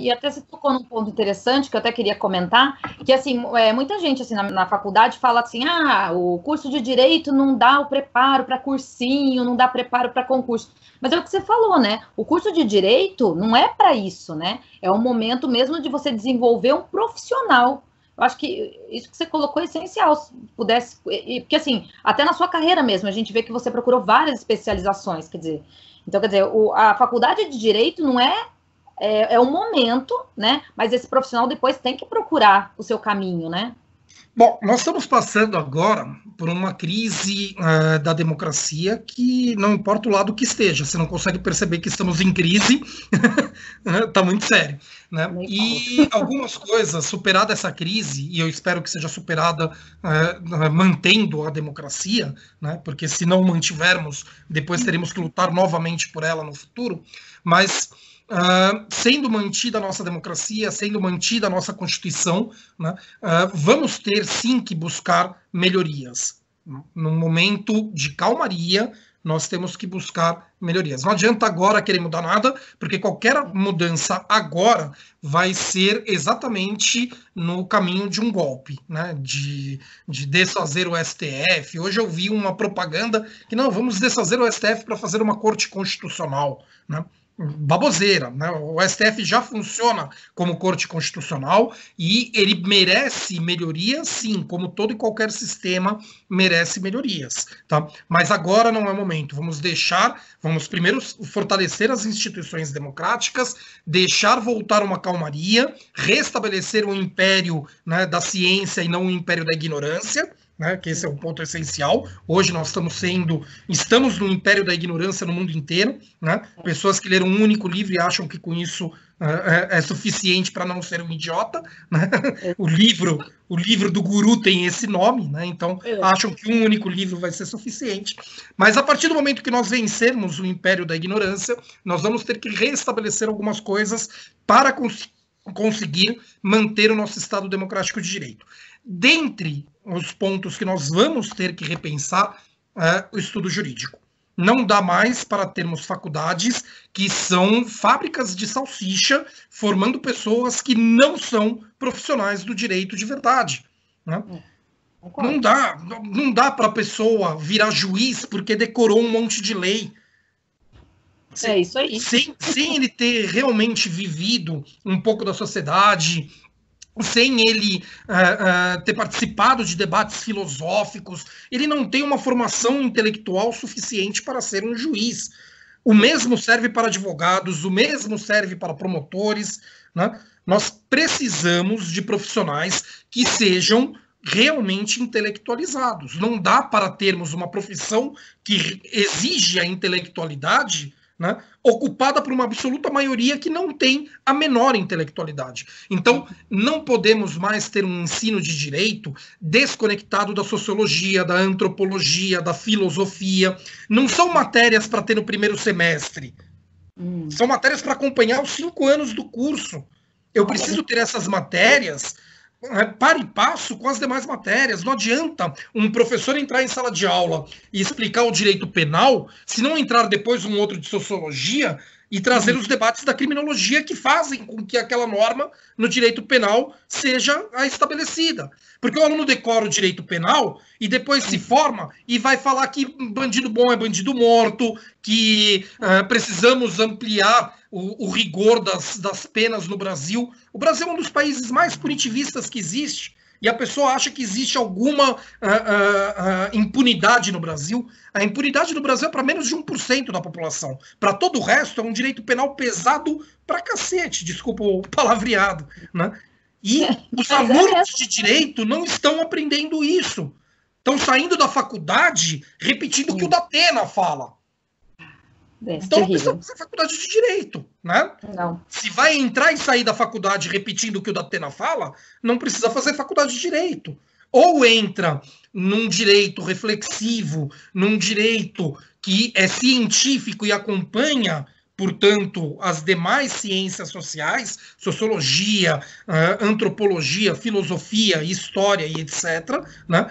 E até você tocou num ponto interessante que eu até queria comentar, que assim, muita gente assim, na faculdade fala assim, o curso de Direito não dá o preparo para cursinho, não dá preparo para concurso. Mas é o que você falou, né? O curso de Direito não é para isso, né? É um momento mesmo de você desenvolver um profissional. Eu acho que isso que você colocou é essencial, se pudesse, porque assim, até na sua carreira mesmo, a gente vê que você procurou várias especializações, quer dizer, então, quer dizer, a faculdade de Direito não é um momento, né? Mas esse profissional depois tem que procurar o seu caminho, né? Bom, nós estamos passando agora por uma crise da democracia que não importa o lado que esteja, você não consegue perceber que estamos em crise, está muito sério. Né? E algumas coisas, superada essa crise, e eu espero que seja superada mantendo a democracia, né? Porque se não mantivermos, depois teremos que lutar novamente por ela no futuro, mas sendo mantida a nossa democracia, sendo mantida a nossa Constituição, né, vamos ter sim que buscar melhorias. Num momento de calmaria, nós temos que buscar melhorias. Não adianta agora querer mudar nada, porque qualquer mudança agora vai ser exatamente no caminho de um golpe, né? De desfazer o STF. Hoje eu vi uma propaganda que não, vamos desfazer o STF para fazer uma corte constitucional, né? Baboseira, né? O STF já funciona como corte constitucional e ele merece melhorias, sim, como todo e qualquer sistema merece melhorias, tá? Mas agora não é o momento. Vamos primeiro fortalecer as instituições democráticas, deixar voltar uma calmaria, restabelecer o império, né, da ciência e não o império da ignorância, né, que esse é um ponto essencial. Hoje nós estamos no império da ignorância no mundo inteiro, né? Pessoas que leram um único livro e acham que com isso é suficiente para não ser um idiota, né? O livro do guru tem esse nome, né? Então acham que um único livro vai ser suficiente. Mas a partir do momento que nós vencermos o império da ignorância, nós vamos ter que restabelecer algumas coisas para conseguir manter o nosso Estado democrático de direito. Dentre os pontos que nós vamos ter que repensar o estudo jurídico. Não dá mais para termos faculdades que são fábricas de salsicha, formando pessoas que não são profissionais do direito de verdade. Né? Não dá para a pessoa virar juiz porque decorou um monte de lei. É isso aí. Sem ele ter realmente vivido um pouco da sociedade, sem ele ter participado de debates filosóficos, ele não tem uma formação intelectual suficiente para ser um juiz. O mesmo serve para advogados, o mesmo serve para promotores, né? Nós precisamos de profissionais que sejam realmente intelectualizados. Não dá para termos uma profissão que exige a intelectualidade, né, ocupada por uma absoluta maioria que não tem a menor intelectualidade. Então, não podemos mais ter um ensino de direito desconectado da sociologia, da antropologia, da filosofia. Não são matérias para ter no primeiro semestre. São matérias para acompanhar os 5 anos do curso. Eu preciso ter essas matérias para e passo com as demais matérias. Não adianta um professor entrar em sala de aula e explicar o direito penal se não entrar depois um outro de sociologia e trazer os debates da criminologia que fazem com que aquela norma no direito penal seja a estabelecida. Porque o aluno decora o direito penal e depois se forma e vai falar que bandido bom é bandido morto, que precisamos ampliar o rigor das penas no Brasil. O Brasil é um dos países mais punitivistas que existe. E a pessoa acha que existe alguma impunidade no Brasil. A impunidade no Brasil é para menos de 1% da população. Para todo o resto, é um direito penal pesado pra cacete, desculpa o palavreado. Né? E os alunos de direito não estão aprendendo isso. Estão saindo da faculdade repetindo o que o Datena fala. Então não precisa fazer faculdade de direito, né? Não. Se vai entrar e sair da faculdade repetindo o que o Datena fala, não precisa fazer faculdade de direito. Ou entra num direito reflexivo, num direito que é científico e acompanha, portanto, as demais ciências sociais, sociologia, antropologia, filosofia, história e etc., né?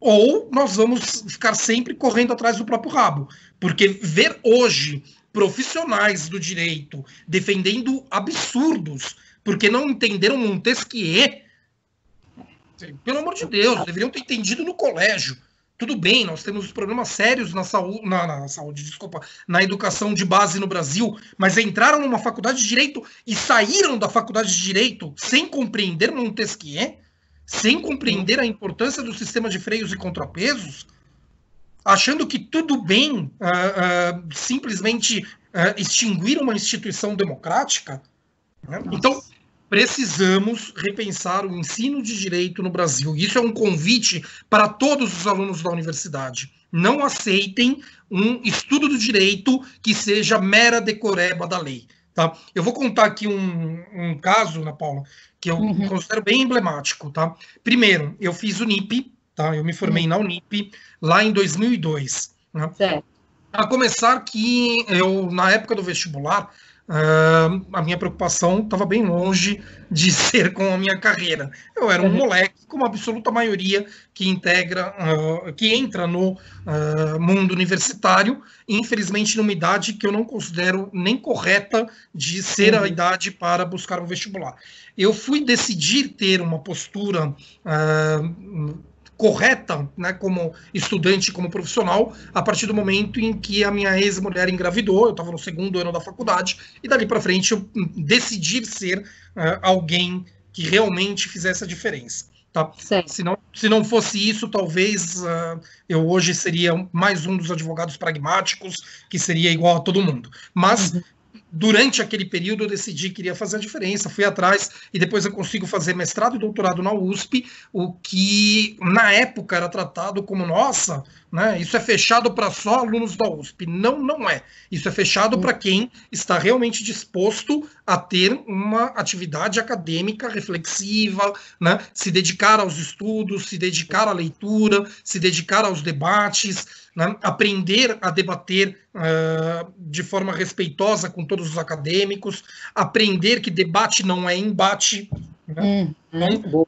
Ou nós vamos ficar sempre correndo atrás do próprio rabo. Porque ver hoje profissionais do direito defendendo absurdos, porque não entenderam Montesquieu. Pelo amor de Deus, deveriam ter entendido no colégio. Tudo bem, nós temos problemas sérios na educação de base no Brasil, mas entraram numa faculdade de Direito e saíram da faculdade de Direito sem compreender Montesquieu, sem compreender a importância do sistema de freios e contrapesos, achando que tudo bem simplesmente extinguir uma instituição democrática. Né? Então, precisamos repensar o ensino de direito no Brasil. Isso é um convite para todos os alunos da universidade. Não aceitem um estudo do direito que seja mera decoreba da lei. Tá? Eu vou contar aqui um caso, Ana Paula, que eu considero bem emblemático. Tá? Primeiro, eu fiz o NIP, tá? Eu me formei na Unip lá em 2002. Né? Certo. A começar que eu, na época do vestibular, a minha preocupação estava bem longe de ser com a minha carreira. Eu era um moleque, como a absoluta maioria que entra no mundo universitário, infelizmente numa idade que eu não considero nem correta de ser a idade para buscar um vestibular. Eu fui decidir ter uma postura correta, né, como estudante, como profissional, a partir do momento em que a minha ex-mulher engravidou. Eu estava no 2º ano da faculdade, e dali para frente eu decidi ser alguém que realmente fizesse a diferença. Tá? Se não fosse isso, talvez eu hoje seria mais um dos advogados pragmáticos, que seria igual a todo mundo. Mas durante aquele período eu decidi que iria fazer a diferença, fui atrás, e depois eu consigo fazer mestrado e doutorado na USP, o que na época era tratado como, nossa, né, isso é fechado para só alunos da USP. Não, não é. Isso é fechado para quem está realmente disposto a ter uma atividade acadêmica reflexiva, né, se dedicar aos estudos, se dedicar à leitura, se dedicar aos debates, né, aprender a debater de forma respeitosa com todos os acadêmicos, aprender que debate não é embate. Né?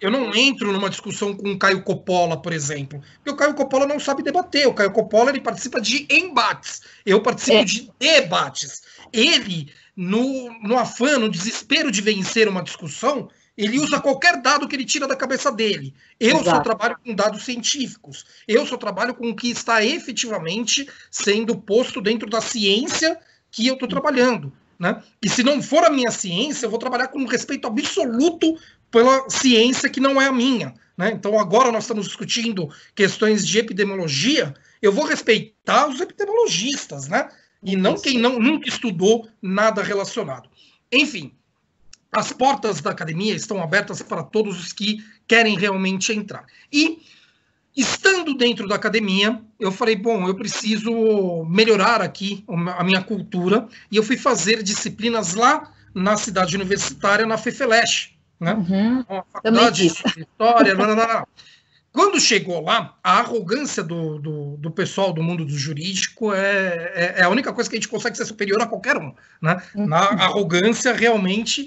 Eu não entro numa discussão com o Caio Coppola, por exemplo, porque o Caio Coppola não sabe debater. O Caio Coppola ele participa de embates, eu participo de debates. Ele, no afã, no desespero de vencer uma discussão, ele usa qualquer dado que ele tira da cabeça dele. Eu só trabalho com dados científicos. Eu só trabalho com o que está efetivamente sendo posto dentro da ciência que eu estou trabalhando. Né? E se não for a minha ciência, eu vou trabalhar com um respeito absoluto pela ciência que não é a minha. Né? Então, agora nós estamos discutindo questões de epidemiologia, eu vou respeitar os epidemiologistas, né? E não quem nunca estudou nada relacionado. Enfim, as portas da academia estão abertas para todos os que querem realmente entrar. E, estando dentro da academia, eu falei, bom, eu preciso melhorar aqui a minha cultura, e eu fui fazer disciplinas lá na cidade universitária, na FEFELESH, né? Uma faculdade de história, Quando chegou lá, a arrogância do pessoal do mundo do jurídico é a única coisa que a gente consegue ser superior a qualquer um, né? Na arrogância, realmente.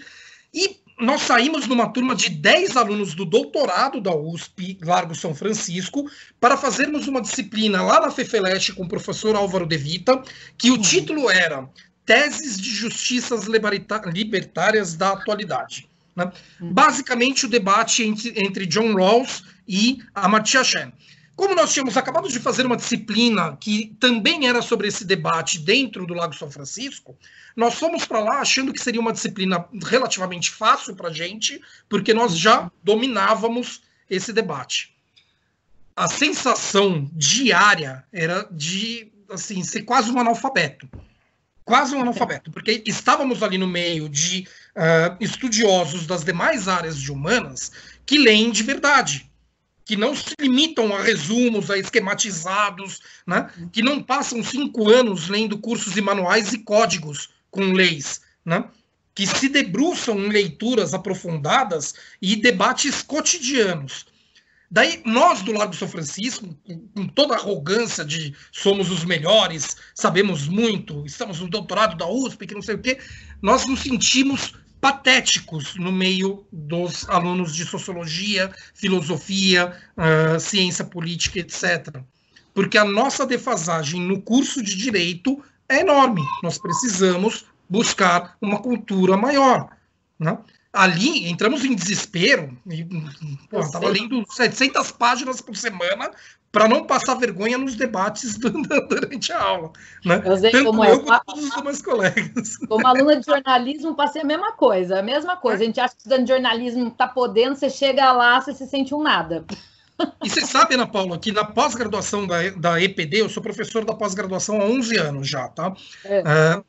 E nós saímos numa turma de 10 alunos do doutorado da USP, Largo São Francisco, para fazermos uma disciplina lá na FEFELESH com o professor Álvaro De Vita, que o título era Teses de Justiças Libertárias da Atualidade. Né? Basicamente, o debate entre John Rawls e Amartya Sen. Como nós tínhamos acabado de fazer uma disciplina que também era sobre esse debate dentro do Lago São Francisco, nós fomos para lá achando que seria uma disciplina relativamente fácil para a gente, porque nós já dominávamos esse debate. A sensação diária era de assim, ser quase um analfabeto. Quase um analfabeto, porque estávamos ali no meio de estudiosos das demais áreas de humanas que leem de verdade, que não se limitam a resumos, a esquematizados, né? Que não passam 5 anos lendo cursos e manuais e códigos com leis, né? Que se debruçam em leituras aprofundadas e debates cotidianos. Daí, nós do Largo São Francisco, com toda a arrogância de somos os melhores, sabemos muito, estamos no doutorado da USP, que não sei o quê, nós nos sentimos patéticos no meio dos alunos de sociologia, filosofia, ciência política, etc. Porque a nossa defasagem no curso de direito é enorme. Nós precisamos buscar uma cultura maior, né? Ali, entramos em desespero, e estava lendo 700 páginas por semana para não passar vergonha nos debates durante a aula. Né? Eu sei Tanto como eu quanto todos os meus colegas. Como aluna de jornalismo, passei a mesma coisa. A gente acha que estudando jornalismo não está podendo, você chega lá, você se sente um nada. E você sabe, Ana Paula, que na pós-graduação da EPD, eu sou professor da pós-graduação há 11 anos já, tá?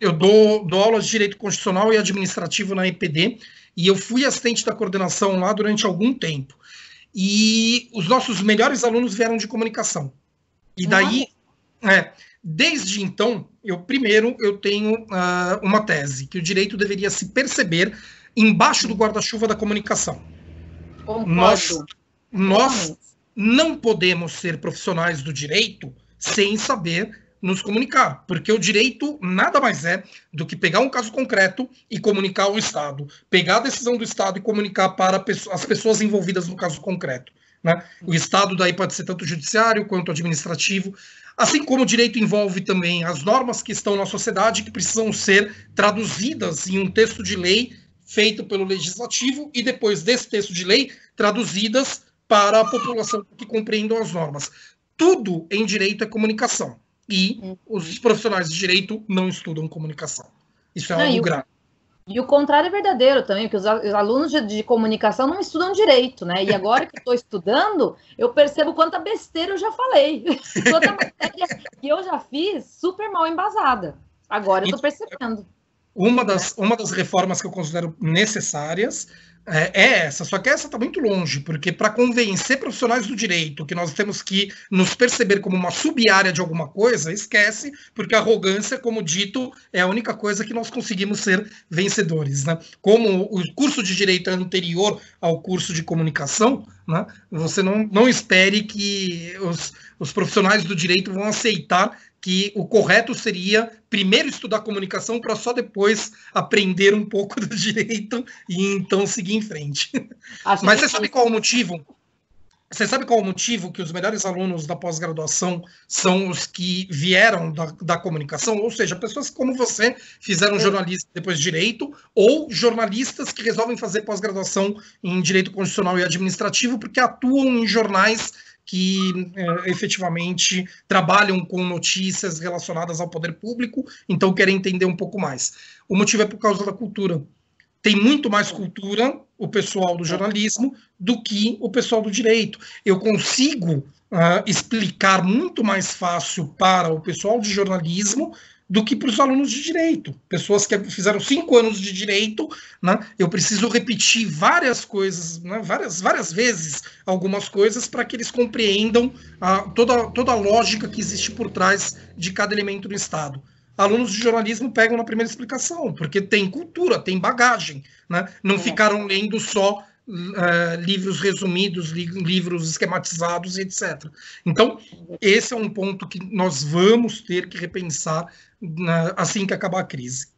Eu dou aulas de Direito Constitucional e Administrativo na EPD, e eu fui assistente da coordenação lá durante algum tempo. E os nossos melhores alunos vieram de comunicação. E daí, desde então, eu tenho uma tese, que o direito deveria se perceber embaixo do guarda-chuva da comunicação. Nós não podemos ser profissionais do direito sem saber nos comunicar, porque o direito nada mais é do que pegar um caso concreto e comunicar ao Estado, pegar a decisão do Estado e comunicar para as pessoas envolvidas no caso concreto. Né? O Estado daí pode ser tanto judiciário quanto administrativo, assim como o direito envolve também as normas que estão na sociedade que precisam ser traduzidas em um texto de lei feito pelo legislativo e depois desse texto de lei traduzidas para a população que compreendam as normas. Tudo em direito é comunicação. E os profissionais de direito não estudam comunicação. Isso é algo grave. E o contrário é verdadeiro também, porque os alunos de comunicação não estudam direito, né? E agora que eu estou estudando, eu percebo quanta besteira eu já falei. Quanta matéria que eu já fiz super mal embasada. Agora eu estou percebendo. Uma das reformas que eu considero necessárias é essa, só que essa está muito longe, porque para convencer profissionais do direito que nós temos que nos perceber como uma sub-área de alguma coisa, esquece, porque a arrogância, como dito, é a única coisa que nós conseguimos ser vencedores. Né? Como o curso de direito é anterior ao curso de comunicação, né? Você não espere que os profissionais do direito vão aceitar que o correto seria primeiro estudar comunicação para só depois aprender um pouco do direito e então seguir em frente. Mas você sabe qual é o motivo? Você sabe qual é o motivo que os melhores alunos da pós-graduação são os que vieram da comunicação? Ou seja, pessoas como você fizeram jornalismo depois de direito, ou jornalistas que resolvem fazer pós-graduação em direito constitucional e administrativo porque atuam em jornais que efetivamente trabalham com notícias relacionadas ao poder público, então querem entender um pouco mais. O motivo é por causa da cultura. Tem muito mais cultura o pessoal do jornalismo do que o pessoal do direito. Eu consigo explicar muito mais fácil para o pessoal de jornalismo do que para os alunos de direito. Pessoas que fizeram 5 anos de direito, né, eu preciso repetir várias coisas, né, várias vezes algumas coisas para que eles compreendam toda a lógica que existe por trás de cada elemento do Estado. Alunos de jornalismo pegam na primeira explicação, porque tem cultura, tem bagagem, né? Não ficaram lendo só livros resumidos, livros esquematizados, etc. Então, esse é um ponto que nós vamos ter que repensar assim que acabar a crise.